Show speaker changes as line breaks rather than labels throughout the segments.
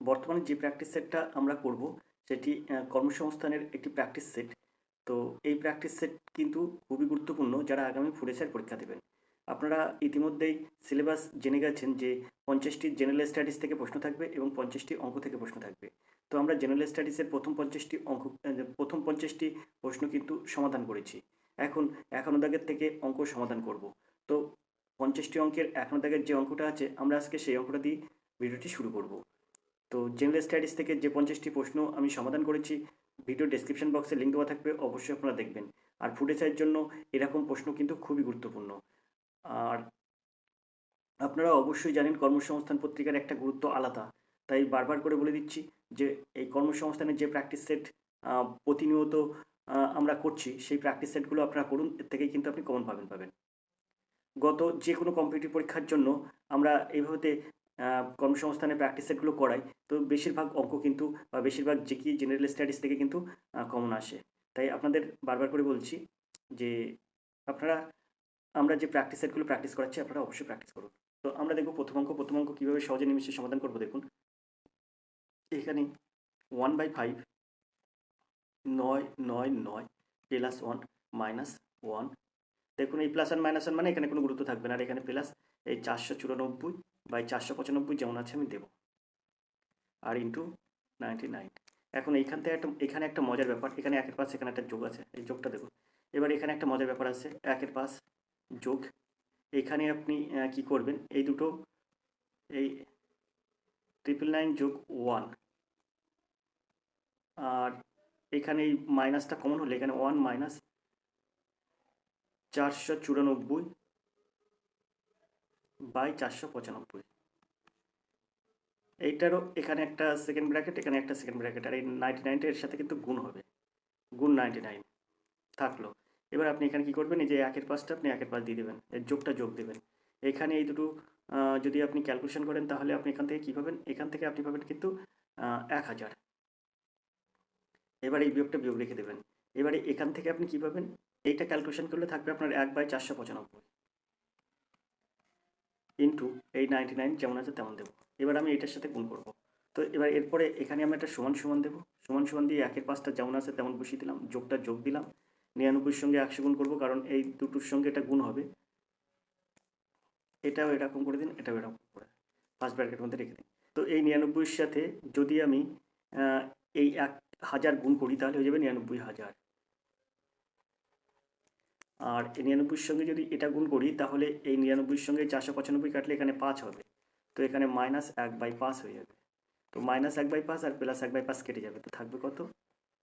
বর্তমানে যে প্র্যাকটিস সেটটা আমরা করব সেটি কর্মসংস্থানের একটি প্র্যাকটিস সেট। তো এই প্র্যাকটিস সেট কিন্তু খুবই গুরুত্বপূর্ণ যারা আগামী ফুড এসআইয়ের পরীক্ষা দেবেন। আপনারা ইতিমধ্যেই সিলেবাস জেনে গেছেন যে 50টি জেনারেল স্টাডিজ থেকে প্রশ্ন থাকবে এবং 50টি অঙ্ক থেকে প্রশ্ন থাকবে। তো আমরা জেনারেল স্টাডিজের প্রথম 50টি প্রশ্ন কিন্তু সমাধান করেছি। এখন 1 দাগের থেকে অঙ্ক সমাধান করব। তো 50টি অঙ্কের 1 দাগের যে অঙ্কটা আছে আমরা আজকে সেই অঙ্কটা দিয়ে ভিডিওটি শুরু করব। তো জেনারেল স্টাডিজ থেকে যে 50টি প্রশ্ন আমি সমাধান করেছি ভিডিও ডেসক্রিপশন বক্সে লিঙ্ক দেওয়া থাকবে, অবশ্যই আপনারা দেখবেন। আর ফুড এসআইয়ের জন্য এরকম প্রশ্ন কিন্তু খুবই গুরুত্বপূর্ণ। আর আপনারা অবশ্যই জানেন কর্মসংস্থান পত্রিকার একটা গুরুত্ব আলাদা। তাই বারবার করে বলে দিচ্ছি যে এই কর্মসংস্থানের যে প্র্যাকটিস সেট প্রতিনিয়ত আমরা করছি সেই প্র্যাকটিস সেটগুলো আপনারা করুন, এর থেকেই কিন্তু আপনি কমন পাবেন। গত যে কোনো কম্পিটিটিভ পরীক্ষার জন্য আমরা এইভাবে কর্মসংস্থানের প্র্যাকটিস সেটগুলো করাই। তো বেশিরভাগ অঙ্ক কিন্তু বা বেশিরভাগ জিকে জেনারেল স্টাডিজ থেকে কিন্তু কমন আসে। তাই আপনাদের বারবার করে বলছি যে আপনারা আমরা যে প্র্যাকটিস সেটগুলো প্র্যাকটিস করাচ্ছি আপনারা অবশ্যই প্র্যাকটিস করুন। তো আমরা দেখব প্রথম অঙ্ক কীভাবে সহজে নিমিষে সমাধান করব। দেখুন এখানে 1/5 9 9 9 প্লাস 1 মাইনাস 1। দেখুন এই প্লাস ওয়ান মাইনাস ওয়ান মানে এখানে কোনো গুরুত্ব থাকবে না, আর এখানে প্লাস এই 494/495 যেমন আছে আমি দেবো, আর ইন্টু 99। এখন এখানে একটা মজার ব্যাপার, এখানে 1-এর পাশ এখানে একটা যোগ আছে, এই যোগটা দেখুন। এবার এখানে একটা মজার ব্যাপার আছে, 1-এর পাশ যোগ, এখানে আপনি কি করবেন, এই দুটো এই 999 যোগ 1, আর এখানে এই মাইনাসটা কমন হলে এখানে 1 মাইনাস 494/495। এইটারও এখানে একটা সেকেন্ড ব্র্যাকেট, এখানে একটা সেকেন্ড ব্র্যাকেট, আর এই 99টা এর সাথে কিন্তু গুণ হবে, গুণ 99 থাকলো। এবার আপনি এখানে কি করবেন, এই যে 1-এর পাশটা আপনি 1-এর পাশ দিয়ে দেবেন, এর যোগটা যোগ দেবেন। এখানে এই দুটো যদি আপনি ক্যালকুলেশন করেন তাহলে আপনি এখান থেকে কী পাবেন, এখান থেকে আপনি পাবেন কিন্তু 1000। এবার এই বিয়োগটা বিয়োগ রেখে দেবেন। এবারে এখান থেকে আপনি কী পাবেন, এইটা ক্যালকুলেশন করলে থাকবে আপনার 1/495 ইন্টু এই 99 যেমন আছে তেমন দেবো। এবার আমি এটার সাথে গুণ করব। তো এবার এরপরে এখানে আমি একটা সমান সমান দেবো, সমান সমান দিয়ে 1-এর পাশটা যেমন আছে তেমন বসিয়ে দিলাম, যোগটা যোগ দিলাম, 99-র সঙ্গে 100 গুণ করবো কারণ এই দুটোর সঙ্গে এটা গুণ হবে। এটাও এরকম করে দিন, এটাও এরকম করে ফার্স্ট ব্র্যাকেটের মধ্যে রেখে দিন। তো এই 99-র সাথে যদি আমি এই 1000 গুণ করি তাহলে হয়ে যাবে 99,000, আর এই 99-র সঙ্গে যদি এটা গুণ করি তাহলে এই 99-র সঙ্গে 495 কাটলে এখানে 5 হবে, তো এখানে মাইনাস 1/5 হয়ে যাবে। তো মাইনাস 1/5 আর প্লাস 1/5 কেটে যাবে, তো থাকবে কত,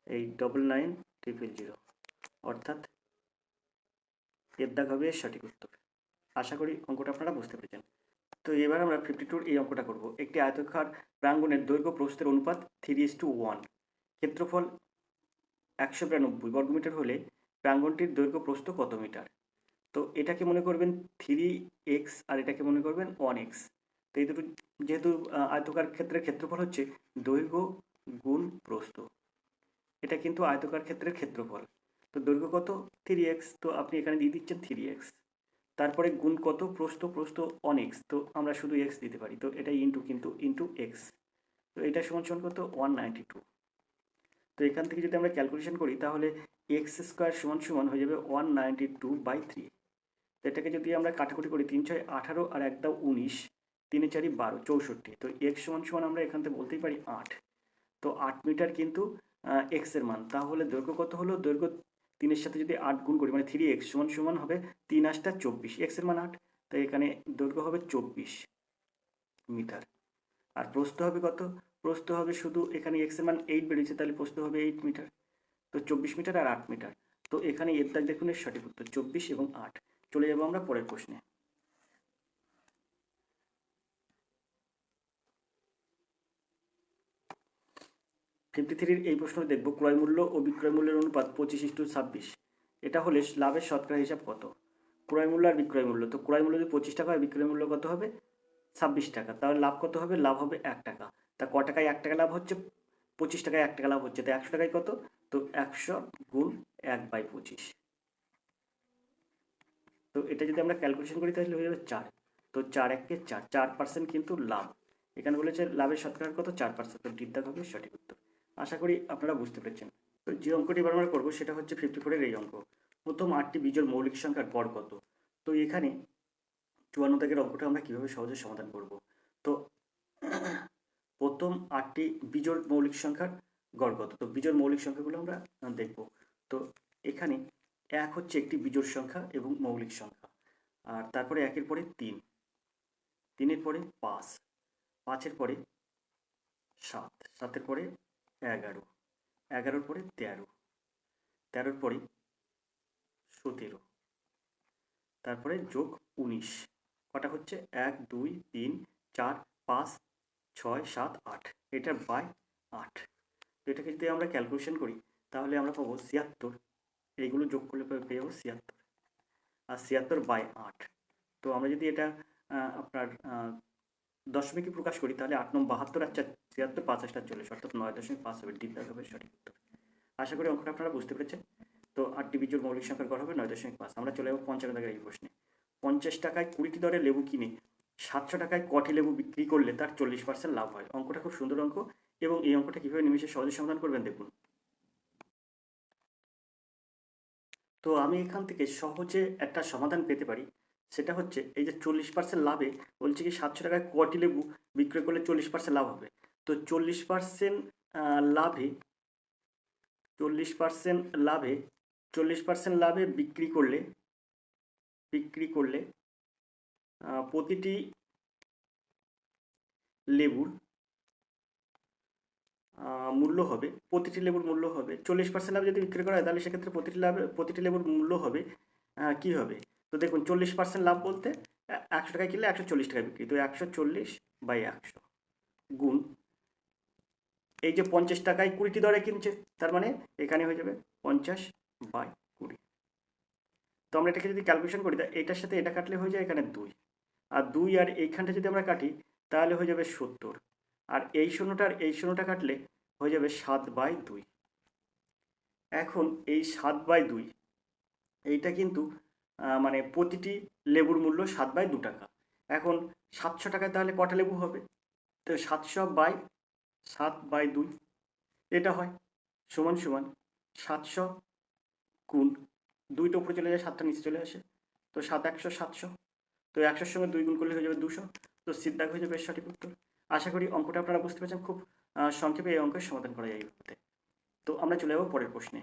এই 99,000, অর্থাৎ এর দাগ হবে সঠিক উত্তর। আশা করি অঙ্কটা আপনারা বুঝতে পেরেছেন। তো এবার আমরা 52 এই অঙ্কটা করব। একটি আয়তাকার প্রাঙ্গণের দৈর্ঘ্য প্রস্থের অনুপাত 3:1, ক্ষেত্রফল 192 বর্গমিটার হলে প্রাঙ্গণটির দৈর্ঘ্য প্রস্থ কত মিটার। তো এটাকে মনে করবেন 3x আর এটাকে মনে করবেন 1x। তো এই দুটো যেহেতু আয়তকার ক্ষেত্রের ক্ষেত্রফল হচ্ছে দৈর্ঘ্য গুণ প্রস্থ, এটা কিন্তু আয়তকার ক্ষেত্রের ক্ষেত্রফল। তো দৈর্ঘ্য কত 3x, তো আপনি এখানে দিয়ে দিচ্ছেন 3x, তারপরে গুণ কত প্রস্থ 1x, তো আমরা শুধু x দিতে পারি, তো এটা ইন্টু x, তো এটা সমান সমান কত 192। তো এখান থেকে যদি আমরা ক্যালকুলেশন করি তাহলে x² সমান সমান হয়ে যাবে 192/3। এটাকে যদি আমরা কাটাকুটি করি 3 6 18 আর 1 দাও 19, 3 4 12 64, তো x সমান সমান আমরা এখান থেকে বলতেই পারি 8। তো 8 মিটার কিন্তু x এর মান, তাহলে দৈর্ঘ্য কত হলো, দৈর্ঘ্য 3-এর সাথে যদি 8 গুণ করি মানে 3x সমান সমান হবে 3 8 24, x এর মান 8, তাই এখানে দৈর্ঘ্য হবে 24 মিটার। আর প্রস্থ হবে কত, প্রস্থ হবে শুধু এখানে x এর মান 8 বেরিয়েছে তাহলে প্রস্থ হবে 8 মিটার, তো 24 মিটার আর 8 মিটার। তো এখানে এর দাগ দেখুন এর সঠিক উত্তর 24 এবং 8। চলে যাব আমরা পরের প্রশ্নে। 53 এই প্রশ্নটা দেখব, ক্রয় মূল্য ও বিক্রয় মূল্যের অনুপাত 25:26, এটা হলে লাভের শতকরা হিসাব কত। ক্রয় মূল্য আর বিক্রয় মূল্য, তো ক্রয় মূল্য যদি 25 টাকা হয় বিক্রয় মূল্য কত হবে 26 টাকা, তাহলে লাভ কত হবে, লাভ হবে 1 টাকা। তা ক টাকায় 1 টাকা লাভ হচ্ছে, 25 টাকায় 1 টাকা লাভ হচ্ছে, তো 100 টাকায় কত, তো 100 গুণ 1/25। তো এটা যদি আমরা ক্যালকুলেশন করি তাহলে হয়ে যাবে 4, তো 4 1 4, 4% কিন্তু লাভ। এখানে বলেছে লাভের শতকরা কত 4%, তো ডির দাগ হবে সঠিক উত্তর। আশা করি আপনারা বুঝতে পেরেছেন। তো যে অঙ্কটি এবার আমরা করবো সেটা হচ্ছে 54-এর এই অঙ্ক। প্রথম 8টি বিজোড় মৌলিক সংখ্যার গড় কত। তো এখানে 54 দাগের অঙ্কটা আমরা কিভাবে সহজে সমাধান করব। তো প্রথম 8টি বিজোড় মৌলিক সংখ্যার গড় কত। তো বিজোড় মৌলিক সংখ্যাগুলো আমরা দেখব। তো এখানে 1 হচ্ছে একটি বিজোড় সংখ্যা এবং মৌলিক সংখ্যা, আর তারপরে 1-এর পরে 3, 3-এর পরে 5, 5-এর পরে 7, 7-এর পরে 11, 11-এর পরে 13, 13-এর পরে 17, তারপরে যোগ 19, কটা হচ্ছে 1 2 3 4 5 6 7 8, এটা বাই 8। তো এটাকে যদি আমরা ক্যালকুলেশন করি তাহলে আমরা পাবো 76, এইগুলো যোগ করলে পেয়ে যাবো 76, আর 76 বাই 8। তো আমরা যদি এটা আপনার দশমিকে প্রকাশ করি তাহলে 8 9 72 আর 76 5 8 40, অর্থাৎ 9.5 হবে। ডিপ দাগ হবে সঠিক উত্তর। আশা করি অঙ্কটা আপনারা বুঝতে পেরেছেন। তো 8টি বিজোড় মৌলিক সংখ্যার গড় হবে 9.5। আমরা চলে যাবো 55 দাগের এই প্রশ্নে। 50 টাকায় 20টি দরে লেবু কিনে 700 টাকায় কটি লেবু বিক্রি করলে তার 40% লাভ হয়। অঙ্কটা খুব সুন্দর অঙ্ক, এবং এই অঙ্কটা কীভাবে নিমেষে সহজে সমাধান করবেন দেখুন। তো আমি এখান থেকে সহজে একটা সমাধান পেতে পারি, সেটা হচ্ছে এই যে 40% লাভে বলছে কি 700 টাকায় কটি লেবু বিক্রয় করলে 40% লাভ হবে। তো 40% লাভে 40% লাভে 40% লাভে বিক্রি করলে প্রতিটি লেবুর মূল্য হবে 40% লাভ যদি বিক্রি করা হয় তাহলে সেক্ষেত্রে প্রতিটি লেবুর মূল্য হবে কী হবে। তো দেখুন 40% লাভ বলতে 100 টাকায় কিনলে 140 টাকায় বিক্রি, তো 140/100 গুণ এই যে 50 টাকায় 20টি দরে কিনছে, তার মানে এখানে হয়ে যাবে 50/20। তো আমরা এটাকে যদি ক্যালকুলেশন করি তা এটার সাথে এটা কাটলে হয়ে যায় এখানে 2, আর 2 আর এইখানটা যদি আমরা কাটি তাহলে হয়ে যাবে 70, আর এই শূন্যটার এই শূন্যটা কাটলে হয়ে যাবে 7/2। এখন এই 7/2 এইটা কিন্তু মানে প্রতিটি লেবুর মূল্য 7/2 টাকা। এখন 700 টাকায় তাহলে কটা লেবু হবে, তো 700/7/2 এটা হয় সমান সমান 700 গুণ 2টা উপরে চলে যায়, 7টা নিচে চলে আসে, তো 7 100 700, তো 100-এর সঙ্গে 2 গুণ করলে হয়ে যাবে 200, তো সিদ্ধাগ হয়ে যাবে সঠিক উত্তর। আশা করি অঙ্কটা আপনারা বুঝতে পেরেছেন। খুব সংক্ষেপে এই অঙ্কের সমাধান করা যায় এইভাবে। তো আমরা চলে যাবো পরের প্রশ্নে।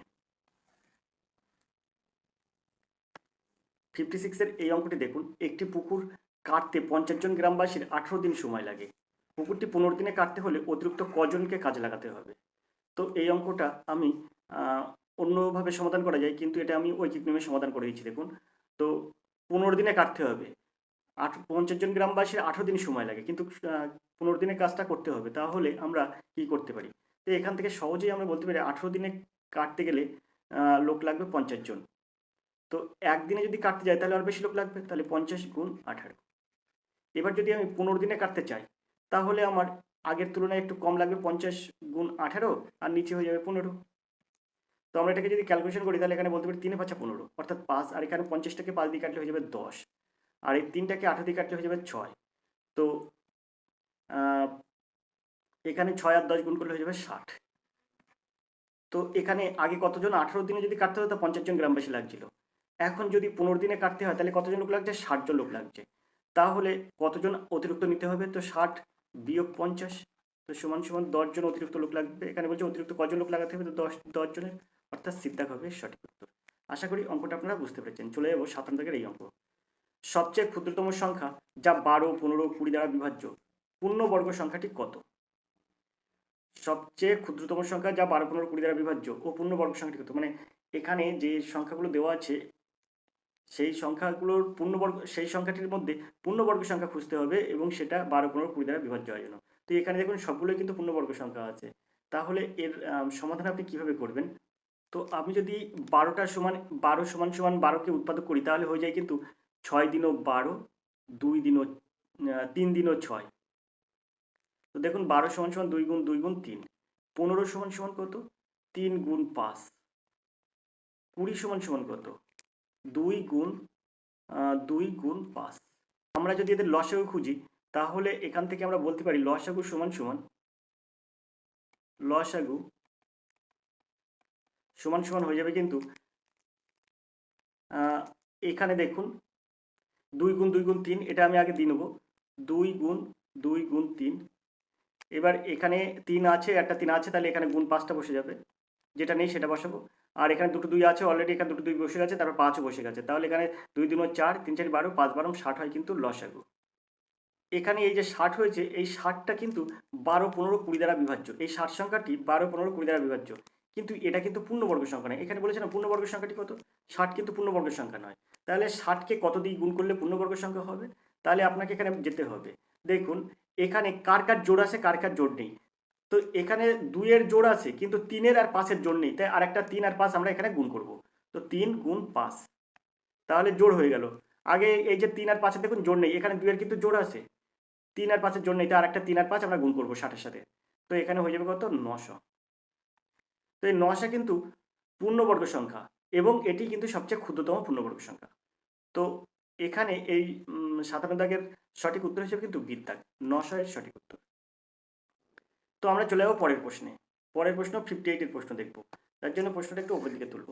56-এর এই অঙ্কটি দেখুন। একটি পুকুর কাটতে 50 জন গ্রামবাসীর 18 দিন সময় লাগে। পুকুরটি 15 দিনে কাটতে হলে অতিরিক্ত কজনকে কাজে লাগাতে হবে। তো এই অঙ্কটা আমি অন্যভাবে সমাধান করা যায়, কিন্তু এটা আমি ঐকিক নিয়মে সমাধান করে দিচ্ছি। দেখুন, তো 15 দিনে কাটতে হবে, 50 জন গ্রামবাসীর 18 দিন সময় লাগে, কিন্তু 15 দিনে কাজটা করতে হবে। তাহলে আমরা কি করতে পারি, তো এখান থেকে সহজেই আমরা বলতে পারি 18 দিনে কাটতে গেলে লোক লাগবে 50 জন। তো একদিনে যদি কাটতে যাই তাহলে আর বেশি লোক লাগবে, তাহলে 50 গুণ 18। এবার যদি আমি 15 দিনে কাটতে চাই তাহলে আমার আগের তুলনায় একটু কম লাগবে, 50 গুণ 18, আর নিচে হয়ে যাবে 15। তো আমরা এটাকে যদি ক্যালকুলেশন করি তাহলে এখানে বলতে পারি 3 5 15, অর্থাৎ 5, আর এখানে 50টাকে 5 দিয়ে কাটলে হয়ে যাবে 10, আর এই 3টাকে 18 দিয়ে কাটলে হয়ে যাবে 6। তো এখানে 6 আর 10 গুণ করলে হয়ে যাবে 60। তো এখানে আগে কতজন, 18 দিনে যদি কাটতে হতো 50 জন গ্রামবাসী লাগছিল, এখন যদি 15 দিনে কাটতে হয় তাহলে কতজন লোক লাগছে, 60 জন লোক লাগছে। তাহলে কতজন অতিরিক্ত নিতে হবে, তো 60 বিয়োগ 50, তো সমান সমান 10 জন অতিরিক্ত লোক লাগবে। এখানে বলছে অতিরিক্ত কজন লোক লাগাতে হবে, তো 10 জনের, অর্থাৎ সিদ্ধাক হবে সঠিক উত্তর। আশা করি অঙ্কটা আপনারা বুঝতে পেরেছেন। চলে যাবো 57 দাগের এই অঙ্ক। সবচেয়ে ক্ষুদ্রতম সংখ্যা যা 12, 15, 20 দ্বারা বিভাজ্য পূর্ণবর্গ সংখ্যাটি কত। সবচেয়ে ক্ষুদ্রতম সংখ্যা যা 12, 15, 20 দ্বারা বিভাজ্য ও পূর্ণবর্গ সংখ্যাটি কত, মানে এখানে যে সংখ্যাগুলো দেওয়া আছে সেই সংখ্যাগুলোর পূর্ণবর্গ, সেই সংখ্যাটির মধ্যে পূর্ণবর্গ সংখ্যা খুঁজতে হবে, এবং সেটা 12, 15, 20 দ্বারা বিভাজ্য হয় জন্য। তো এখানে দেখুন সবগুলোই কিন্তু পূর্ণবর্গ সংখ্যা আছে। তাহলে এর সমাধান আপনি কিভাবে করবেন, তো আমি যদি 12টা সমান 12 সমান সমান 12কে উৎপাদক করি তাহলে হয়ে যায় কিন্তু 6 দিনও 12, 2 দিনও 3 দিনও 6। তো দেখুন 12 সমান সমান 2 গুণ 2 গুণ 3, 15 সমান সমান কত, 3 গুণ 5, 20 সমান সমান কত, 2 গুণ 5। আমরা যদি এদের লসাগু খুঁজি তাহলে এখান থেকে আমরা বলতে পারি লসাগু সমান সমান লসাগু সমান সমান হয়ে যাবে কিন্তু এখানে দেখুন 2 গুণ 2 গুণ 3, এটা আমি আগে দিয়ে নেবো 2 গুণ 2 গুণ 3। এবার এখানে 3 আছে, একটা 3 আছে, তাহলে এখানে গুণ 5টা বসে যাবে, যেটা নেই সেটা বসাবো। আর এখানে দুটো 2 আছে অলরেডি, এখানে দুটো 2 বসে গেছে, তারপর 5ও বসে গেছে, তাহলে এখানে 2 2 4, 3 4 12, 5 12 60 হয় কিন্তু লসাগু। এখানে এই যে 60 হয়েছে, এই 60টা কিন্তু 12 15 20 দ্বারা বিভাজ্য। এই 60 সংখ্যাটি 12 15 20 দ্বারা বিভাজ্য, কিন্তু এটা কিন্তু পূর্ণবর্গ সংখ্যা নয়। এখানে বলেছে না পূর্ণবর্গ সংখ্যাটি কত, 60 কিন্তু পূর্ণবর্গ সংখ্যা নয়। তাহলে 60কে কত দিয়ে গুণ করলে পূর্ণবর্গ সংখ্যা হবে? তাহলে আপনাকে এখানে যেতে হবে, দেখুন এখানে কার কার জোড় আছে, কার কার জোড় নেই। তো এখানে 2 এর জোড় আছে কিন্তু 3 এর আর 5 এর জোড় নেই, তাই আরেকটা 3 আর 5 আমরা এখানে গুণ করব। তো 3 গুণ 5, তাহলে জোড় হয়ে গেল। আগে এই যে 3 আর 5 এর দেখুন জোড় নেই, এখানে 2 এর কিন্তু জোড় আছে, 3 আর 5 এর জন্য এটা আরেকটা 3 আর 5 আমরা গুণ করবো 60-এর সাথে। তো এখানে হয়ে যাবে কত, 900। তো এই 900 কিন্তু পূর্ণবর্গ সংখ্যা এবং এটি কিন্তু সবচেয়ে ক্ষুদ্রতম পূর্ণবর্গ সংখ্যা। তো এখানে এই 57 দাগের সঠিক উত্তর হিসেবে কিন্তু বৃত্ত দাগ 900 এর সঠিক উত্তর। তো আমরা চলে যাবো পরের প্রশ্নে। পরের প্রশ্ন 58 এর প্রশ্ন দেখব, তার জন্য প্রশ্নটা একটু উপর দিকে তুলব।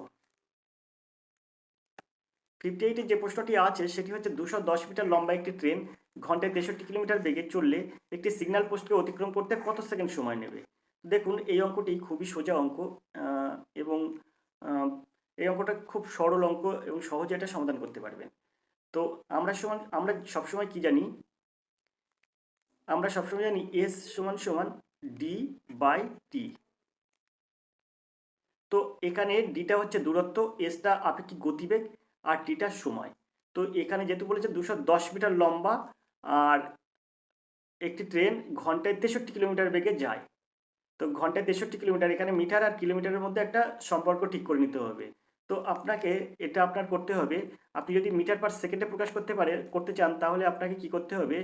58 এর যে প্রশ্নটি আছে সেটি হচ্ছে 210 মিটার লম্বা একটি ট্রেন ঘন্টায় 63 কিলোমিটার বেগে চললে একটি সিগন্যাল পোস্টকে অতিক্রম করতে কত সেকেন্ড সময় নেবে? দেখুন এই অঙ্কটি খুবই সোজা অঙ্ক, এবং এই অঙ্কটা খুব সরল অঙ্ক এবং সহজে এটা সমাধান করতে পারবেন। তো আমরা সবসময় কি জানি, আমরা সবসময় জানি এস সমান সমান ডি বাই টি। তো এখানে ডিটা হচ্ছে দূরত্ব, এসটা আপেক্ষিক গতিবেগ, আর টিটা সময়। তো এখানে যেহেতু বলেছে 210 মিটার লম্বা আর একটি ট্রেন ঘন্টায় 63 কিলোমিটার বেগে যায়, তো ঘন্টায় 63 কিলোমিটার, এখানে মিটার আর কিলোমিটারের মধ্যে একটা সম্পর্ক ঠিক করে নিতে হবে। তো আপনাকে এটা আপনার করতে হবে, আপনি যদি মিটার পার সেকেন্ডে প্রকাশ করতে চান তাহলে আপনাকে কি করতে হবে,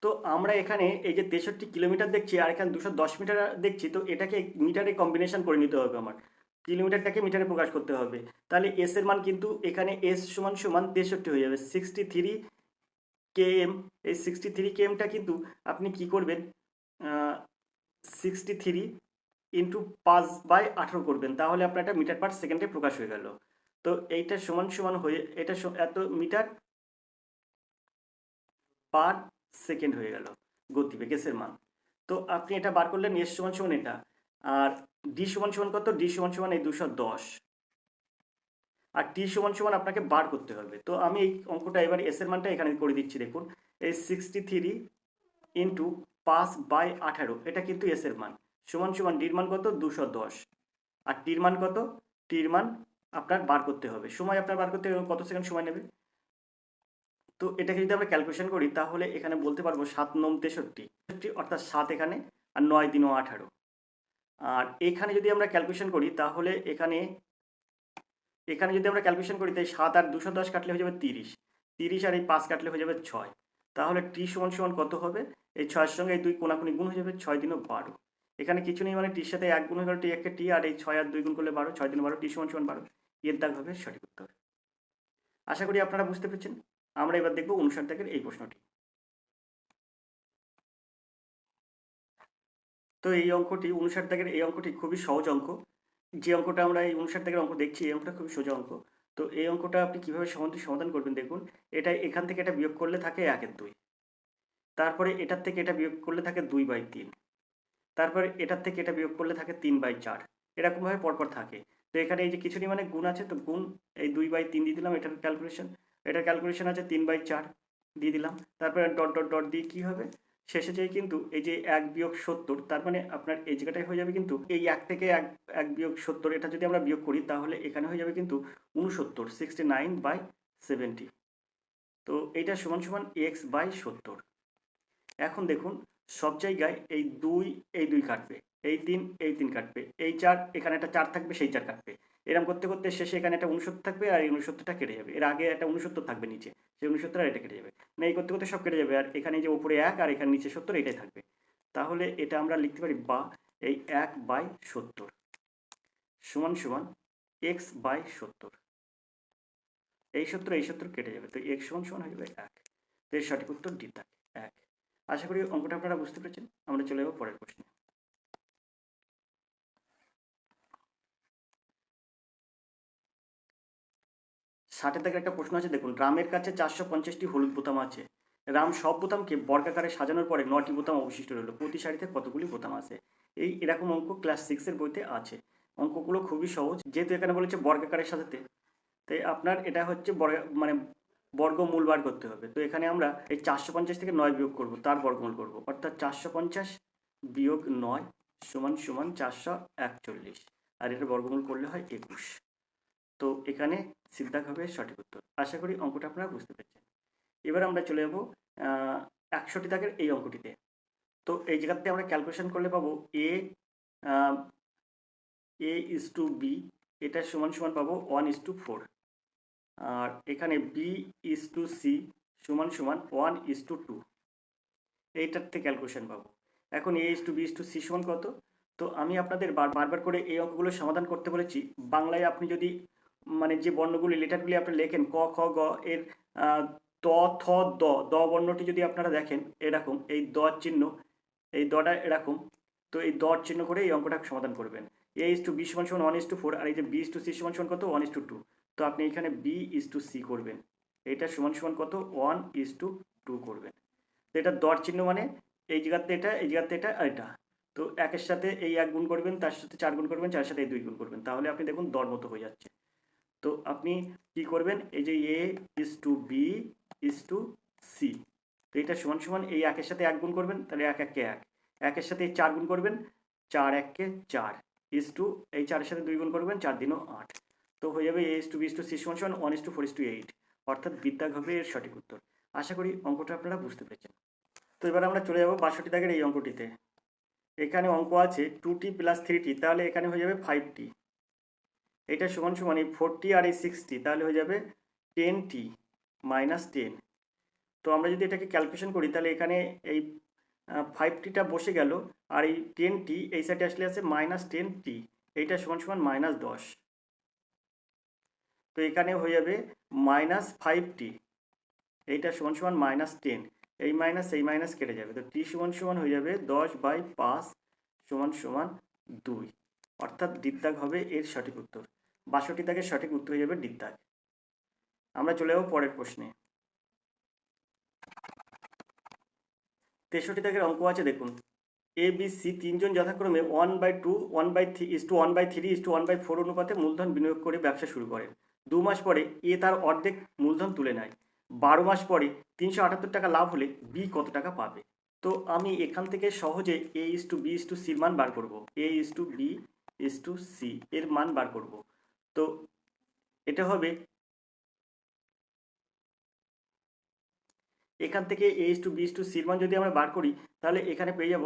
তো আমরা এখানে এই যে 63 কিলোমিটার দেখছি আর এখানে 210 মিটার দেখছি, তো এটাকে মিটারে কম্বিনেশন করে নিতে হবে আমার, কিলোমিটারটাকে মিটারে প্রকাশ করতে হবে। তাহলে এস এর মান কিন্তু এখানে এস সমান সমান 63 হয়ে যাবে, 63 কেএম। এই 63 কেএমটা কিন্তু আপনি কি করবেন, 63 ইন্টু 5/18 করবেন, তাহলে আপনার এটা মিটার পার সেকেন্ডে প্রকাশ হয়ে গেল। তো এইটা সমান সমান হয়ে এটা এত মিটার পার সেকেন্ড হয়ে গেল গতিবেগ এর মান। তো আপনি এটা বার করলেন, এস সমান সমান এটা, আর ডি সমান সমান কত, ডি সমান সমান এই 210, আর টি সমান সমান আপনাকে বার করতে হবে। তো আমি এই অঙ্কটা এবার এস এর মানটা এখানে করে দিচ্ছি, দেখুন এই 63 ইন্টু 5/18, এটা কিন্তু এস এর মান সমান সমান ডির মান কত 210, আর টির মান কত, টির মান আপনার বার করতে হবে, সময় আপনার বার করতে হবে কত সেকেন্ড সময় নেবে। তো এটাকে যদি আমরা ক্যালকুলেশন করি তাহলে এখানে বলতে পারবো 7 9 63, অর্থাৎ 7 এখানে আর 9 3 18। আর এখানে যদি আমরা ক্যালকুলেশন করি তাহলে এখানে যদি আমরা ক্যালকুলেশন করি তাই 7 আর 210 কাটলে হয়ে যাবে 30, 30 আর এই 5 কাটলে হয়ে যাবে 6। তাহলে টি সমান সমান কত হবে, এই 6-এর সঙ্গে এই 2 কোনাকুনি গুণ হয়ে যাবে, 6 3 12। এখানে কিছু নেই, মানে টির সাথে 1 গুণ হয়ে গেল, টি একটা টি, আর এই 6 আর 2 গুণ করলে 12, 6 3 12, টি সমান সমান 12। এর দাগ হবে সঠিক উত্তর। আশা করি আপনারা বুঝতে পেরেছেন। আমরা এবার দেখব 59 দাগের এই প্রশ্নটি। তো এই অঙ্কটি 59 দাগের এই অঙ্কটি খুবই সহজ অঙ্ক। যে অঙ্কটা আমরা এই 59 দাগের অঙ্ক দেখছি, এই অঙ্কটা খুবই সোজা অঙ্ক। তো এই অঙ্কটা আপনি কীভাবে সমাধান করবেন দেখুন, এটা এখান থেকে এটা বিয়োগ করলে থাকে 1/2, তারপরে এটার থেকে এটা বিয়োগ করলে থাকে 2/3, তারপরে এটার থেকে এটা বিয়োগ করলে থাকে 3/4, এরকমভাবে পরপর থাকে। তো এখানে এই যে কিছু মানে গুণ আছে, তো গুণ এই 2/3 দিয়ে দিলাম, এটার ক্যালকুলেশন আছে 3/4 দিয়ে দিলাম, তারপরে ডট ডট ডট দিয়ে কী হবে, শেষে যেই কিন্তু এই যে 1 বিয়োগ 70, তার মানে আপনার এই জায়গাটায় হয়ে যাবে কিন্তু এই 1 থেকে 1 বিয়োগ 70, এটা যদি আমরা বিয়োগ করি তাহলে এখানে হয়ে যাবে কিন্তু 69, 69/70। তো এইটা সমান সমান x/70। এখন দেখুন সব জায়গায় এই 2 কাটবে, এই 3 কাটবে, এই 4, এখানে একটা 4 থাকবে, সেই 4 কাটবে, এরকম করতে করতে শেষে এখানে একটা 69 থাকবে, আর এই 69টা কেটে যাবে, এর আগে একটা 69 থাকবে নিচে, সেই 69 আর এটা কেটে যাবে, না এই করতে করতে সব কেটে যাবে, আর এখানে যে উপরে 1 আর এখানে নিচে 70 এটাই থাকবে। তাহলে এটা আমরা লিখতে পারি বা এই 1/70 সমান সমান x/70, এই 70 কেটে যাবে, তো x সমান সমান হয়ে যাবে 1। তো এর সঠিক উত্তর ডি, 1। আশা করি অঙ্কটা আপনারা বুঝতে পেরেছেন। আমরা চলে যাবো পরের প্রশ্নে। 60 দাগের একটা প্রশ্ন আছে, দেখুন। রামের কাছে 450টি হলুদ বোতাম আছে। রাম সব বোতামকে বর্গাকারে সাজানোর পরে 9টি বোতাম অবশিষ্ট রইল। প্রতি সারিতে কতগুলি বোতাম আছে? এরকম অঙ্ক ক্লাস 6-এর বইতে আছে। অঙ্কগুলো খুবই সহজ, যেহেতু এখানে বলেছে বর্গাকারে সাজাতে, তাই আপনার এটা হচ্ছে মানে বর্গমূল বার করতে হবে। তো এখানে আমরা এই 450 থেকে 9 বিয়োগ করব, তার বর্গমূল করব, অর্থাৎ 450 বিয়োগ 9 সমান সমান 441, আর এটা বর্গমূল করলে হয় 21। তো এখানে সিদ্ধাক হবে সঠিক উত্তর। আশা করি অঙ্কটা আপনারা বুঝতে পেরেছেন। এবার আমরা চলে যাব 61 দাগের এই অঙ্কটিতে। তো এই জায়গাতে আমরা ক্যালকুলেশন করলে পাবো a ইস টু বি, এটা সমান সমান পাবো 1:4, আর এখানে b ইস টু সি সমান সমান 1:2, এইটার থেকে ক্যালকুলেশন পাবো। এখন a is to B is to C সমান কত? তো আমি আপনাদের বারবার করে এই অঙ্কগুলো সমাধান করতে বলেছি। বাংলায় আপনি যদি মানে যে বর্ণগুলি লেটারগুলি আপনি লেখেন ক খ গ এর ত থ দ, দ বর্ণটি যদি আপনারা দেখেন এরকম, এই দ চিহ্ন, এই দটা এরকম, তো এই দট চিহ্ন করে এই অঙ্কটা সমাধান করবেন। a ইস টু বি সমান সমান 1:4, আর এই যে b ইস টু সি সমান সমান কত? 1:2। তো আপনি এখানে b ইস টু সি করবেন, এটা সমান সমান কত? 1:2 করবেন। তো এটা দট চিহ্ন মানে এই জায়গাতে এটা, এই জায়গাতে এটা, আর এটা। তো একের সাথে এই 1 গুণ করবেন, তার সাথে 4 গুণ করবেন, 4 সাথে এই 2 গুণ করবেন, তাহলে আপনি দেখুন দর মতো হয়ে যাচ্ছে। তো আপনি কি করবেন, এই যে a is to B is to C, তো এটা সমান সমান এই 1-এর সাথে 1 গুণ করবেন, তাহলে 1 1 কে 1, 1-এর সাথে 4 গুণ করবেন, 4 1 কে 4, ইস টু এই 4-এর সাথে 2 গুণ করবেন, 4 দিনও 8। তো হয়ে যাবে a is to B is to C সমান সমান 1:4:8, অর্থাৎ বিদ্যাগ হবে এর সঠিক উত্তর। আশা করি অঙ্কটা আপনারা বুঝতে পেরেছেন। তো এবার আমরা চলে যাব 62 দাগের এই অঙ্কটিতে। এখানে অঙ্ক আছে 2t + 3t, তাহলে এখানে হয়ে যাবে 5t। এটা সমান সমান এই 4t আর এই 6t, তাহলে হয়ে যাবে 10t - 10। তো আমরা যদি এটাকে ক্যালকুলেশন করি, তাহলে এখানে এই 5tটা বসে গেল, আর এই 10t এই সাইডে আসলে আছে -10t, এইটা সমান সমান -10। তো এখানে হয়ে যাবে -5t, এইটা সমান সমান -10, এই মাইনাস কেটে যাবে, তো t সমান সমান হয়ে যাবে 10/5 সমান সমান 2, অর্থাৎ ডিদ্দাগ হবে এর সঠিক উত্তর। 62 দাগের সঠিক উত্তর হয়ে যাবে ডিদ্দাগ। আমরা চলে যাব পরের প্রশ্নে। 63 দাগের অঙ্ক আছে, দেখুন। এ বি সি তিনজন যথাক্রমে 1/2, 1/3:1/4 অনুপাতে মূলধন বিনিয়োগ করে ব্যবসা শুরু করেন। 2 মাস পরে এ তার অর্ধেক মূলধন তুলে নেয়। 12 মাস পরে 378 টাকা লাভ হলে বি কত টাকা পাবে? তো আমি এখান থেকে সহজে a is to B is to সির মান বার করব, a is to B is to c এর মান বার করব। তো এটা হবে, এখান থেকে a is to B is to সির মান যদি আমরা বার করি, তাহলে এখানে পেয়ে যাব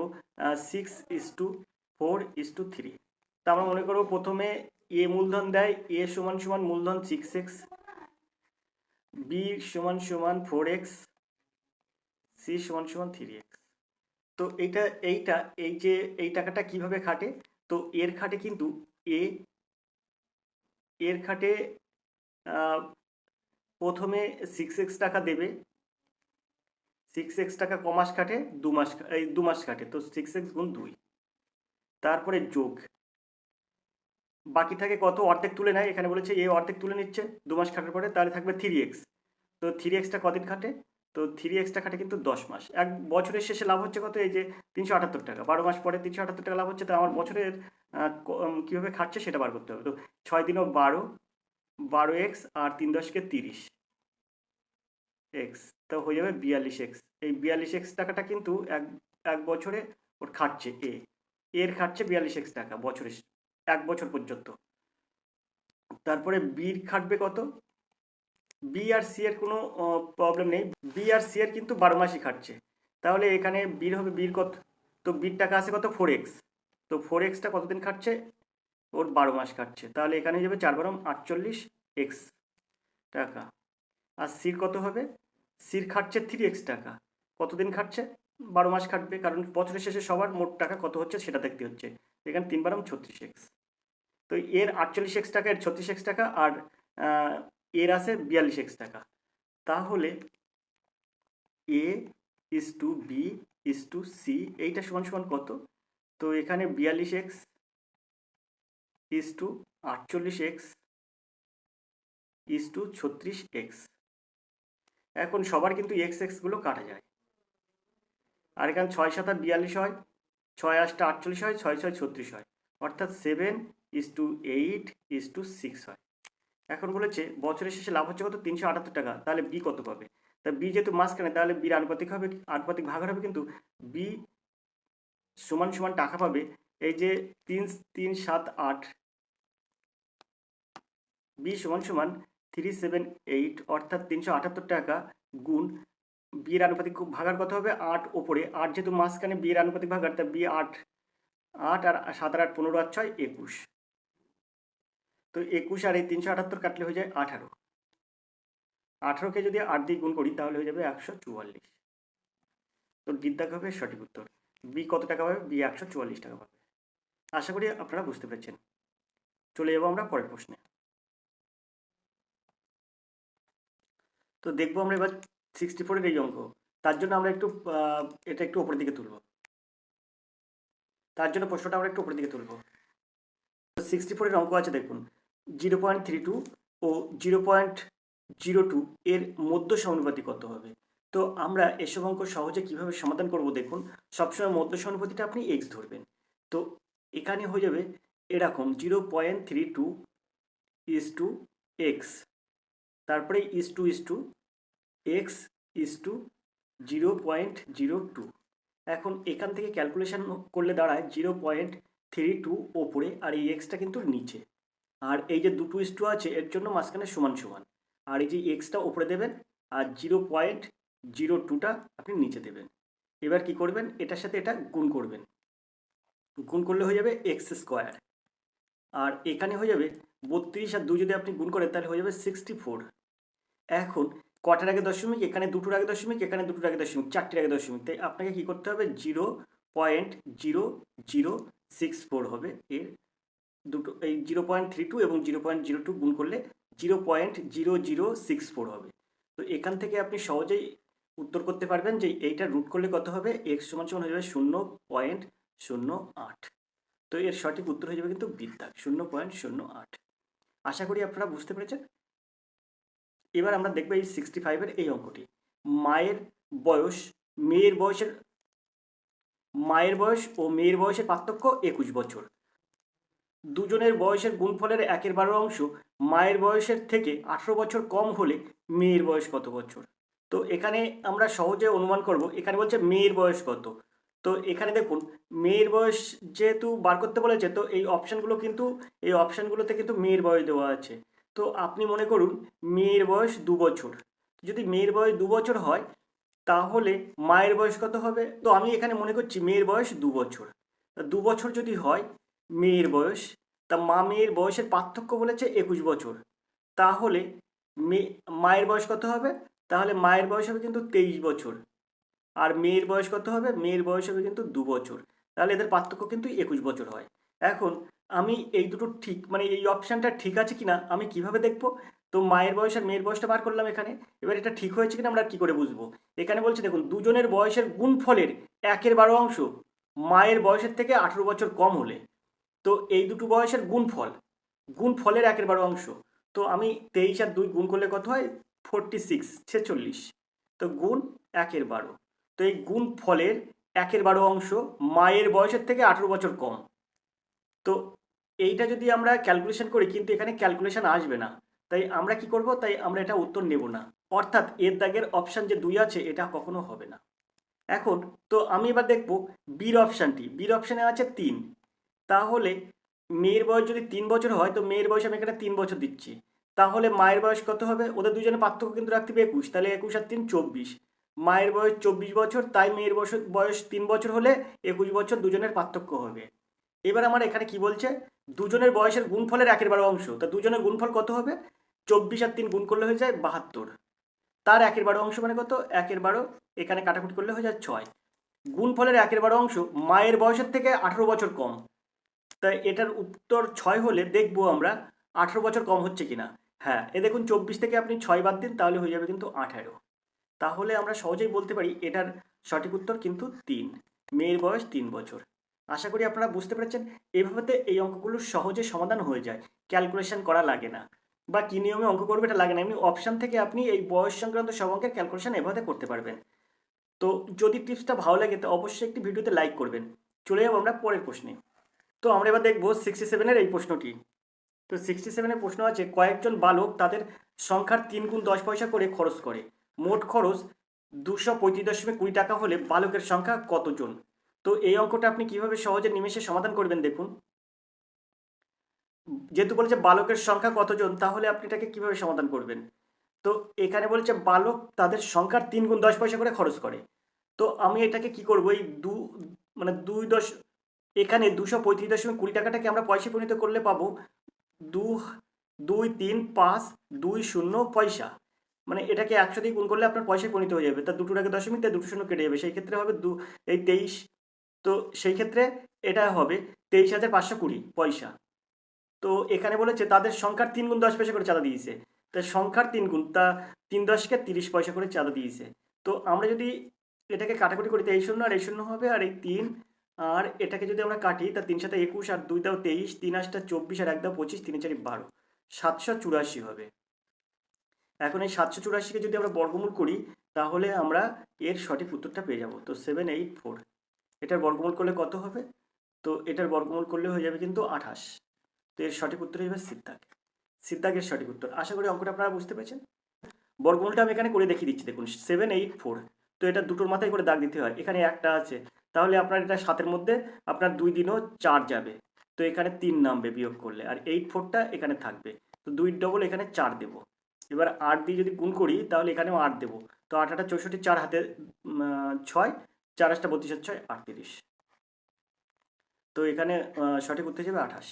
6:4:3। তা আমরা মনে করব প্রথমে a মূলধন দেয়, a সমান সমান মূলধন 6x, b সমান সমান 4x, c সমান সমান 3x। তো এইটা এই যে এই টাকাটা কিভাবে খাটে, তো এর খাটে কিন্তু এর খাটে প্রথমে 6x টাকা দেবে, 6x টাকা কমাস খাটে, 2 মাস খাটে, তো 6x গুণ 2, তারপরে যোগ, বাকি থাকে কত? অর্ধেক তুলে নেয়, এখানে বলেছে এ অর্ধেক তুলে নিচ্ছে 2 মাস খাটার পরে, তাহলে থাকবে 3x। তো 3xটা কদিন খাটে? তো 3xটা খাটে কিন্তু 10 মাস। এক বছরের শেষে লাভ হচ্ছে কত? এই যে 378 টাকা, 12 মাস পরে 378 টাকা লাভ হচ্ছে। তো আমার বছরের কীভাবে খাটছে সেটা বার করতে হবে। তো 6 দিনও 12, 12x, আর 3 10 কে 30x, তো হয়ে যাবে 42x। এই 42x টাকাটা কিন্তু এক বছরে ওর খাটছে, এর খাটছে 42x টাকা বছরে, 1 বছর পর্যন্ত। তারপরে বির খাটবে কত? বি আর সি এর কোনো প্রবলেম নেই, বি আর সি এর কিন্তু 12 মাসই খাটছে। তাহলে এখানে বির হবে, বির কত? তো বির টাকা আছে কত? 4x। তো 4xটা কতদিন খাটছে? ওর 12 মাস খাটছে। তাহলে এখানে যাবে 4 12 48x টাকা। আর সির কত হবে? সির খাটছে 3x টাকা। কতদিন খাটছে? 12 মাস খাটবে, কারণ বছরের শেষে সবার মোট টাকা কত হচ্ছে সেটা দেখতে হচ্ছে। এখানে 3 12 36x। তো এর 48x টাকা, এর 36x টাকা, আর এর আছে 42x টাকা। তাহলে a is to B is to C, এইটা সমান সমান কত? তো এখানে 42x is to 48x is to 36x। এখন সবার কিন্তু এক্স এক্সগুলো কাটা যায়, আর এখানে 6×7 = 42 হয়, 6×8 = 48 হয়, 6×6 = 36 হয়, অর্থাৎ 7:8:6 হয়। এখন বলেছে বছরের শেষে লাভ হচ্ছে কত? 378 টাকা। তাহলে বি কত পাবে? তা বি যেহেতু মাঝখানে, তাহলে বির আনুপাতিক হবে, আনুপাতিক ভাগ হবে, কিন্তু বি সমান সমান টাকা পাবে এই যে 3,378, বি সমান সমান 378, অর্থাৎ 378 টাকা গুণ বিয়ের আনুপাতিক ভাগার কত হবে? 8 ওপরে, 8 যেহেতু মাঝখানে বিয়ের আনুপাতিক ভাগার, তা বি 8, 8 আর 7 আর 8 15 আর 6 21। তো 21 আর এই 378 কাটলে হয়ে যায় 18। 18কে যদি 8 দিয়ে গুণ করি তাহলে হয়ে যাবে 144। তো ডির দাগ হবে সঠিক উত্তর। বি কত টাকা পাবে? বি 144 টাকা পাবে। আশা করি আপনারা বুঝতে পেরেছেন। চলে যাবো আমরা পরের প্রশ্নে। তো দেখবো আমরা এবার 64-এর এই অঙ্ক। তার জন্য আমরা একটু এটা একটু উপরের দিকে তুলব। তার জন্য প্রশ্নটা আমরা একটু উপরের দিকে তুলব। 64-এর অঙ্ক আছে দেখুন, 0.32 ও 0.02 এর মধ্য সমানুপাতি কত হবে? তো আমরা এসব অঙ্ক সহজে কিভাবে সমাধান করব দেখুন। সবসময় মধ্য সমানুপাতিটা আপনি এক্স ধরবেন। তো এখানে হয়ে যাবে এরকম 0.32 ইস টু এক্স, তারপরে is to x is to 0.02। এখন এখান থেকে ক্যালকুলেশন করলে দাঁড়ায় 0.32 ওপরে, আর এই এক্সটা কিন্তু নিচে, আর এই যে দুটো ইস টু আছে এর জন্য মাঝখানে সমান সমান, আর এই যে এক্সটা ওপরে দেবেন আর 0.02টা আপনি নিচে দেবেন। এবার কি করবেন? এটার সাথে এটা গুণ করবেন, গুণ করলে হয়ে যাবে এক্স স্কোয়ার, আর এখানে হয়ে যাবে 32 আর 2 যদি আপনি গুণ করেন তাহলে হয়ে যাবে 64। এখন কটার আগে দশমিক? এখানে দুটোর আগে দশমিক, এখানে দুটোর আগে দশমিক, চারটির আগে দশমিক, তাই আপনাকে কি করতে হবে? 0.0064 হবে এর দুটো, এই 0.32 এবং 0.02 গুণ করলে 0.0064 হবে। তো এখান থেকে আপনি সহজেই উত্তর করতে পারবেন যে এইটা রুট করলে কত হবে? এক্স সমান সমান হয়ে যাবে 0.08। তো এর সঠিক উত্তর হয়ে যাবে কিন্তু বিদ্যাক 0.08। আশা করি আপনারা বুঝতে পেরেছেন। এবার আমরা দেখবো এই 65-এর এই অঙ্কটি। মায়ের বয়স ও মেয়ের বয়সের পার্থক্য 21 বছর। দুজনের বয়সের গুণফলের 1/12 অংশ মায়ের বয়সের থেকে 18 বছর কম হলে মেয়ের বয়স কত বছর? তো এখানে আমরা সহজে অনুমান করব। এখানে বলছে মেয়ের বয়স কত। তো এখানে দেখুন মেয়ের বয়স যেহেতু বার করতে বলেছে, তো এই অপশানগুলোতে কিন্তু মেয়ের বয়স দেওয়া আছে। তো আপনি মনে করুন মেয়ের বয়স 2 বছর। যদি মেয়ের বয়স 2 বছর হয় তাহলে মায়ের বয়স কত হবে? তো আমি এখানে মনে করছি মেয়ের বয়স 2 বছর। 2 বছর যদি হয় মেয়ের বয়স, তা মেয়ের বয়সের পার্থক্য বলেছে 21 বছর, তাহলে মায়ের বয়স কত হবে? তাহলে মায়ের বয়স হবে কিন্তু 23 বছর, আর মেয়ের বয়স কত হবে? মেয়ের বয়স হবে কিন্তু 2 বছর, তাহলে এদের পার্থক্য কিন্তু 21 বছর হয়। এখন আমি এই দুটো ঠিক, মানে এই অপশানটা ঠিক আছে কিনা আমি কিভাবে দেখব? তো মায়ের বয়স আর মেয়ের বয়সটা বার করলাম এখানে। এবার এটা ঠিক হয়েছে কিনা আমরা কি করে বুঝবো? এখানে বলছে দেখুন দুজনের বয়সের গুণফলের 1/12 অংশ মায়ের বয়সের থেকে 18 বছর কম হলে, তো এই দুটো বয়সের গুণফলের 1/12 অংশ। তো আমি 23 আর 2 গুণ করলে কত হয়? 46। তো গুণ 1/12। তো এই গুণফলের 1/12 অংশ মায়ের বয়সের থেকে 18 বছর কম। তো এইটা যদি আমরা ক্যালকুলেশন করি, কিন্তু এখানে ক্যালকুলেশন আসবে না, তাই আমরা কি করব? তাই আমরা এটা উত্তর নেব না, অর্থাৎ এর দাগের অপশান যে 2 আছে এটা কখনো হবে না। এখন তো আমি এবার দেখব বির অপশানটি। বির অপশানে আছে 3, তাহলে মেয়ের বয়স যদি 3 বছর হয়, তো মেয়ের বয়স আমি এখানে 3 বছর দিচ্ছি, তাহলে মায়ের বয়স কত হবে? ওদের দুজনের পার্থক্য কিন্তু রাখতে হবে 21, তাহলে 21 আর 3 24। মায়ের বয়স 24 বছর, তাই মেয়ের বয়স 3 বছর হলে 21 বছর দুজনের পার্থক্য হবে। এবার আমার এখানে কি বলছে? দুজনের বয়সের গুণফলের 1/12 অংশ, তা দুজনের গুণফল কত হবে? 24 আর 3 গুণ করলে হয়ে যায় 72, তার 1/12 অংশ মানে কত? 1/12, এখানে কাটাকুটি করলে হয়ে যায় 6। গুণফলের 1/12 অংশ মায়ের বয়সের থেকে 18 বছর কম, তাই এটার উত্তর 6 হলে দেখবো আমরা 18 বছর কম হচ্ছে কিনা। হ্যাঁ, এ দেখুন 24 থেকে আপনি 6 বাদ দিন, তাহলে হয়ে যাবে কিন্তু 18। তাহলে আমরা সহজেই বলতে পারি এটার সঠিক উত্তর কিন্তু 3। মেয়ের বয়স 3 বছর। আশা করি আপনারা বুঝতে পেরেছেন। এইভাবে এই অঙ্কগুলো সহজে সমাধান হয়ে যায়, ক্যালকুলেশন করা লাগে না, বা কী নিয়মে অঙ্ক করবে এটা লাগে না। এমনি অপশান থেকে আপনি এই বয়স সংক্রান্ত সব অঙ্কের ক্যালকুলেশন এভাবে করতে পারবেন। তো যদি টিপসটা ভালো লাগে তো অবশ্যই একটি ভিডিওতে লাইক করবেন। চলে যাবো আমরা পরের প্রশ্নে। তো আমরা এবার দেখবো 67-এর এই প্রশ্নটি। তো 67-এর প্রশ্ন আছে, কয়েকজন বালক তাদের সংখ্যার 3 গুণ 10 পয়সা করে খরচ করে। মোট খরচ 235.20 টাকা হলে বালকের সংখ্যা কতজন? তো এই অঙ্কটা আপনি কিভাবে সহজে নিমেষে সমাধান করবেন দেখুন। যেহেতু বলেছে বালকের সংখ্যা কতজন, তাহলে আপনি এটাকে কিভাবে সমাধান করবেন? তো এখানে বলছে বালক তাদের সংখ্যার 3 গুণ 10 পয়সা করে খরচ করে। তো আমি এটাকে কি করবো, এই এখানে 235.20 টাকাটাকে আমরা পয়সায় পরিণত করলে পাবো 2, 3, 5, 2, 0 পয়সা। মানে এটাকে 100 দিয়ে গুণ করলে আপনার পয়সায় পরিণত হয়ে যাবে। তার দুটোর আগে দশমিক, তাই দুটো শূন্য কেটে যাবে। সেই ক্ষেত্রে হবে 23। তো সেই ক্ষেত্রে এটা হবে 23,520 পয়সা। তো এখানে বলেছে তাদের সংখ্যার 3 গুণ 10 পয়সা করে চাঁদা দিয়েছে। তা সংখ্যার 3 গুণ, তা 3 10কে 30 পয়সা করে চাঁদা দিয়েছে। তো আমরা যদি এটাকে কাটাকুটি করি, তো এই শূন্য আর এই শূন্য হবে, আর এই 3, আর এটাকে যদি আমরা কাটি, তা 3 7 21, আর 2 দাও 23, 3 8 24, আর 1 দাও 25, 3 4 12, 784 হবে। এখন এই 784কে যদি আমরা বর্গমূল করি, তাহলে আমরা এর সঠিক উত্তরটা পেয়ে যাব। তো 784, এটার বর্গমূল করলে কত হবে? তো এটার বর্গমূল করলে হয়ে যাবে কিন্তু 28। তো এর সঠিক উত্তর হবে সিদ্ধাগ। সিদ্ধাগের সঠিক উত্তর। আশা করি অঙ্কটা আপনারা বুঝতে পেরেছেন। বর্গমূলটা আমি এখানে করে দেখিয়ে দিচ্ছি, দেখুন 784। তো এটা দুটোর মাথায় করে দাগ দিতে হয়। এখানে একটা আছে, তাহলে আপনার এটা 7-এর মধ্যে আপনার 2 দিনও 4 যাবে। তো এখানে 3 নামবে বিয়োগ করলে, আর 84টা এখানে থাকবে। তো 2 ডবল এখানে 4 দেবো। এবার 8 দিয়ে যদি গুণ করি, তাহলে এখানেও 8 দেবো। তো 8 8 64, 4 হাতে 6, 4 8 32, 6 38। তো এখানে সঠিক উত্তর হিসেবে 28,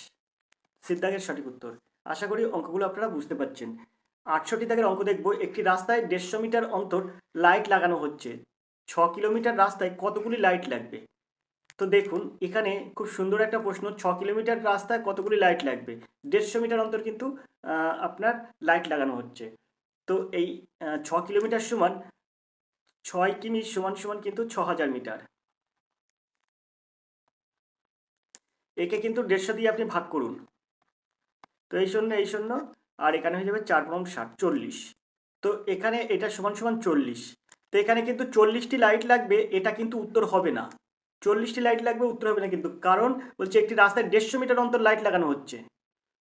সিদ্ধাগের সঠিক উত্তর। আশা করি অঙ্কগুলো আপনারা বুঝতে পারছেন। 68 দাগের অঙ্ক দেখব, একটি রাস্তায় 150 মিটার অন্তর লাইট লাগানো হচ্ছে। 6 কিলোমিটার রাস্তায় কতগুলি লাইট লাগবে? তো দেখুন এখানে খুব সুন্দর একটা প্রশ্ন, 6 কিলোমিটার রাস্তায় কতগুলি লাইট লাগবে। 150 মিটার অন্তর কিন্তু আপনার লাইট লাগানো হচ্ছে। তো এই 6 কিলোমিটার সমান 6 কিমি সমান সমান কিন্তু 6000 মিটার। একে কিন্তু 150 দিয়ে আপনি ভাগ করুন। তো এই শূন্য, আর এখানে হয়ে যাবে 4 × 60, 40। তো এখানে এটা সমান সমান 40। তো এখানে কিন্তু 40টি লাইট লাগবে, এটা কিন্তু উত্তর হবে না। 40টি লাইট লাগবে, উত্তর হবে না কিন্তু, কারণ বলছে একটি রাস্তায় 150 মিটার অন্তর লাইট লাগানো হচ্ছে।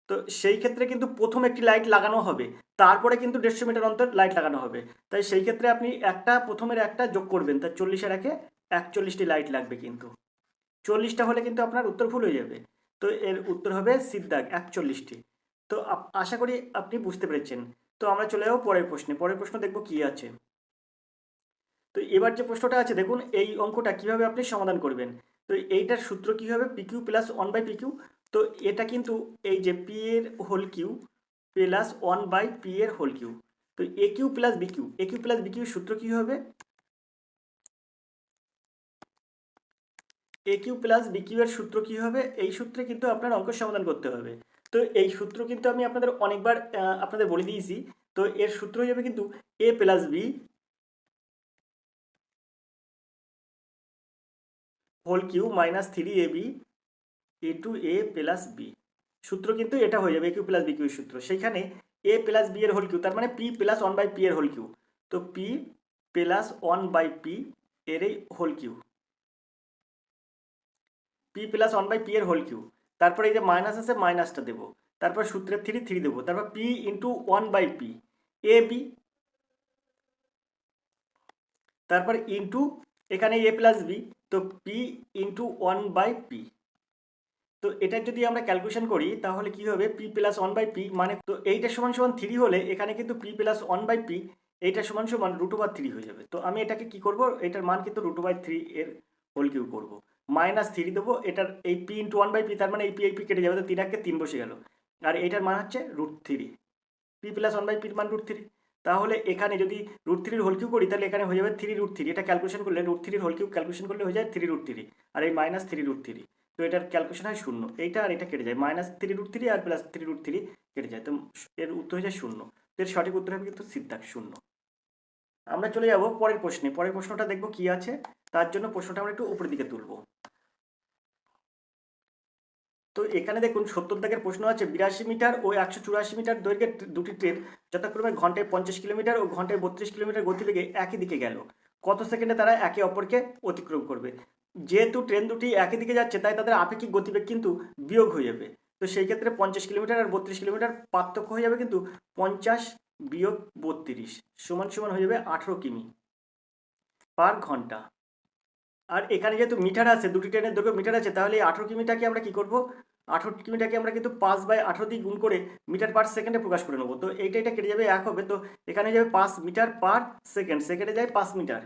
তো সেই ক্ষেত্রে কিন্তু প্রথম একটি লাইট লাগানো হবে, তারপরে কিন্তু 150 মিটার অন্তর লাইট লাগানো হবে। তাই সেই ক্ষেত্রে আপনি প্রথমের একটা যোগ করবেন, তাই 40-এর একে 41টি লাইট লাগবে, কিন্তু 40টা হলে কিন্তু আপনার উত্তর ভুল হয়ে যাবে। তো এর উত্তর হবে সিদ্ধাগ 41টি। তো আশা করি আপনি বুঝতে পেরেছেন। তো আমরা চলে যাবো পরের প্রশ্নে। পরের প্রশ্ন দেখব কি আছে। তো এবার যে প্রশ্নটা আছে দেখুন, এই অঙ্কটা কিভাবে আপনি সমাধান করবেন। তো এইটার সূত্র কি হবে, PQ + 1/PQ। তো এটা কিন্তু এই যে P এর হোল কিউ প্লাস 1/P এর হোল কিউ। তো AQ + BQ, AQ + BQ এর সূত্র কি হবে? AQ + BQ এর সূত্র কি হবে? এই সূত্রে কিন্তু আপনার অঙ্ক সমাধান করতে হবে। তো এই সূত্র কিন্তু আমি আপনাদের অনেকবার আপনাদের বলে দিয়েছি। তো এর সূত্র হয়ে যাবে কিন্তু A + B whole cube - 3AB * A + B। সূত্র কিন্তু এটা হয়ে যাবে AQ + BQ এর সূত্র। সেইখানে A + B এর হোল কিউ, তার মানে P + 1/P এর হোল কিউ। তো P + 1/P এর এই হোল কিউ, P + 1/P এর হোল কিউ। তারপরে এই যে মাইনাস আছে, মাইনাসটা দেবো। তারপর সূত্রে 3 দেবো। তারপর P × 1/P AB, তারপর ইন্টু এখানে A + B, তো P × 1/P। তো এটা যদি আমরা ক্যালকুলেশন করি, তাহলে কি হবে, P + 1/P মানে, তো এইটা সমান সমান 3 হলে এখানে কিন্তু P + 1/P এইটা সমান সমান √3 হয়ে যাবে। তো আমি এটাকে কি করব, এটার মান কিন্তু √3 এর হোল কিউ করব। -3 দেবো, এটার এই P × 1/P, তার মানে এই P কেটে যাবে, তো 3 × 3 বসে গেল। আর এটার মান হচ্ছে √3, P + 1/P এর মান √3। তাহলে এখানে যদি √3 এর হোল কিউ করি, তাহলে এখানে হয়ে যাবে 3√3। এটা ক্যালকুলেশন করলে √3 এর হোল কিউ ক্যালকুলেশন করলে হয়ে যায় 3√3, আর এই -3√3। তো এটার ক্যালকুলেশন হয় 0। এইটা আর এটা কেটে যায়, -3√3 আর +3√3 কেটে যায়। তো এর উত্তর হয়ে যায় 0। এর সঠিক উত্তর হবে কিন্তু সিদ্ধাগ 0। আমরা চলে যাব পরের প্রশ্নে। পরের প্রশ্নটা দেখবো কি আছে, তার জন্য প্রশ্নটা আমরা একটু উপরের দিকে তুলব। তো এখানে দেখুন 70 দাগের প্রশ্ন আছে 82 মিটার ও 184 মিটার দৈর্ঘ্যের দুটি ট্রেন যথাক্রমে ঘন্টায় 50 কিলোমিটার ও ঘন্টায় 32 কিলোমিটার গতিবেগে একই দিকে গেল, কত সেকেন্ডে তারা একে অপরকে অতিক্রম করবে? যেহেতু ট্রেন দুটি একই দিকে যাচ্ছে তাই তাদের আপেক্ষিক গতিবেগ কিন্তু বিয়োগ হয়ে যাবে। তো সেই ক্ষেত্রে 50 কিলোমিটার আর 32 কিলোমিটার পার্থক্য হয়ে যাবে কিন্তু 50 বিয়োগ 32 সমান সমান হয়ে যাবে 18 কিমি পার ঘন্টা। আর এখানে যেহেতু মিটার আছে, দুটি ট্রেনের দৈর্ঘ্য মিটার আছে, তাহলে এই 18 কিমিটাকে আমরা কি করব, 18 কিমিটাকে আমরা কিন্তু 5/18 দিয়ে গুণ করে মিটার পার সেকেন্ডে প্রকাশ করে নেবো। তো এটা কেটে যাবে, এক হবে, তো এখানে যাবে 5 মিটার পার সেকেন্ড, সেকেন্ডে যায় 5 মিটার।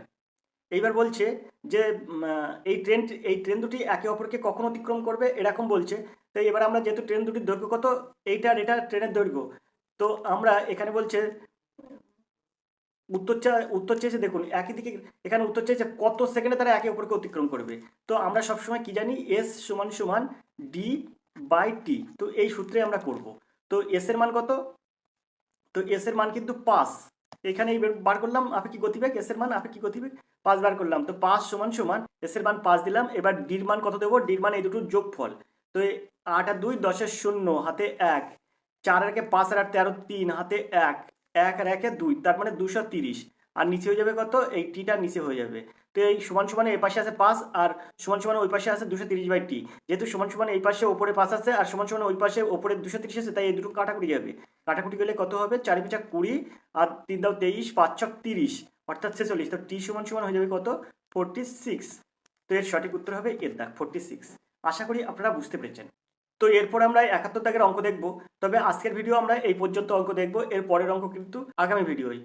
এইবার বলছে যে এই ট্রেন দুটি একে অপরকে কখন অতিক্রম করবে এরকম বলছে। তো এবার আমরা যেহেতু ট্রেন দুটির দৈর্ঘ্য কত, এইটার এটা ট্রেনের দৈর্ঘ্য, তো আমরা এখানে বলছে উত্তর চেয়েছে, দেখুন একই দিকে এখানে উত্তর চেয়েছে কত সেকেন্ডে তারা একে অপরকে অতিক্রম করবে। তো আমরা সবসময় কি জানি, এস সমান সমান ডি বাই টি, তো এই সূত্রে আমরা করব। তো এস এর মান কত, তো এস এর মান কিন্তু 5, এখানে বার করলাম আপেক্ষিক গতিবেগ, এস এর মান আপেক্ষিক গতিবেগ 5 বার করলাম, তো 5 সমান সমান এস এর মান 5 দিলাম। এবার ডির মান কত দেবো, ডির মান এই দুটোর যোগফল, তো 8 আর 2 10 0 হাতে 1, 4 আর 1 5 আর 8 13 3 হাতে 1, 1 আর 1 2, তার মানে 230, আর নিচে হয়ে যাবে কত, এই টিটা নিচে হয়ে যাবে। তো এই সমান সমান এই পাশে আছে 5 আর সমান সমান ওই পাশে আছে 230/t, যেহেতু সমান সমান এই পাশে ওপরে 5 আছে আর সমান সমান ওই পাশে ওপরে 230 আছে, তাই এই দুটো কাটাকুটি যাবে। কাটাকুটি গেলে কত হবে, 4 5 20 আর 3 দাও 23, 5 6 30, অর্থাৎ 46। তো টি সমান সমান হয়ে যাবে কত, 46। তো এর সঠিক উত্তর হবে এর দাগ 46। আশা করি আপনারা বুঝতে পেরেছেন। তো এরপর আমরা 71 দাগের অঙ্ক দেখব, তবে আজকের ভিডিও আমরা এই পর্যন্ত অঙ্ক দেখব, এর পরের অঙ্ক কিন্তু আগামী ভিডিওয়।